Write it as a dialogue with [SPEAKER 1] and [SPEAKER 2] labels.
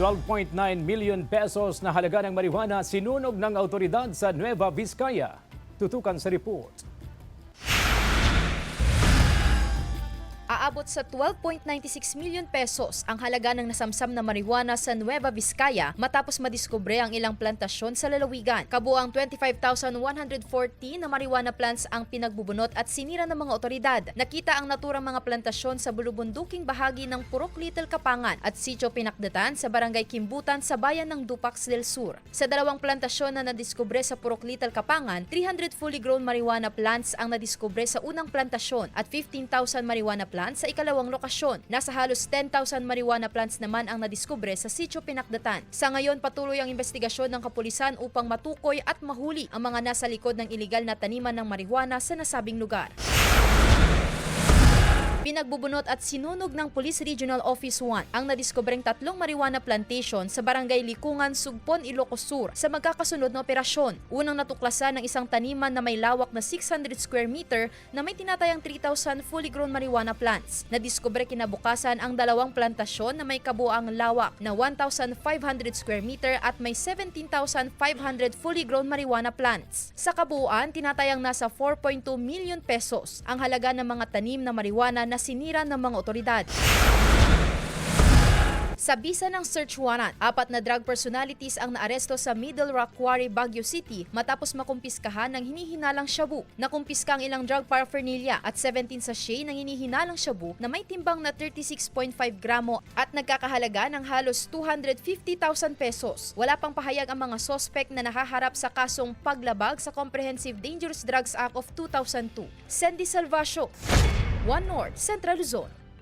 [SPEAKER 1] 12.9 million pesos na halaga ng marijuana sinunog ng autoridad sa Nueva Vizcaya. Tutukan sa report.
[SPEAKER 2] Aabot sa 12.96 million pesos ang halaga ng nasamsam na marijuana sa Nueva Vizcaya matapos madiskubre ang ilang plantasyon sa lalawigan. Kabuang 25,114 na marijuana plants ang pinagbubunot at sinira ng mga otoridad. Nakita ang naturang mga plantasyon sa bulubunduking bahagi ng Purok Little Kapangan at Sitio Pinakdatan sa Barangay Kimbutan sa bayan ng Dupax del Sur. Sa dalawang plantasyon na nadiskubre sa Purok Little Kapangan, 300 fully grown marijuana plants ang nadiskubre sa unang plantasyon at 15,000 marijuana plants sa ikalawang lokasyon. Nasa halos 10,000 marijuana plants naman ang nadiskubre sa Sitio Pinakdatan. Sa ngayon, patuloy ang investigasyon ng kapulisan upang matukoy at mahuli ang mga nasa likod ng iligal na taniman ng marijuana sa nasabing lugar. Pinagbubunot at sinunog ng Police Regional Office 1 ang nadiskubreng 3 marijuana plantation sa Barangay Likungan, Sugpon, Ilocos Sur sa magkakasunod na operasyon. Unang natuklasan ng isang taniman na may lawak na 600 square meter na may tinatayang 3,000 fully grown marijuana plants. Nadiskubre kinabukasan ang dalawang plantasyon na may kabuang lawak na 1,500 square meter at may 17,500 fully grown marijuana plants. Sa kabuuan, tinatayang nasa 4.2 million pesos ang halaga ng mga tanim na marijuana na sinira ng mga otoridad. Sa bisa ng search warrant, 4 na drug personalities ang naaresto sa Middle Rock Quarry, Baguio City matapos makumpiskahan ng hinihinalang shabu. Nakumpiska ang ilang drug paraphernalia at 17 sachet ng hinihinalang shabu na may timbang na 36.5 gramo at nagkakahalaga ng halos 250,000 pesos. Wala pang pahayag ang mga sospek na nahaharap sa kasong paglabag sa Comprehensive Dangerous Drugs Act of 2002. Sandy Salvacio, One North, Central Luzon.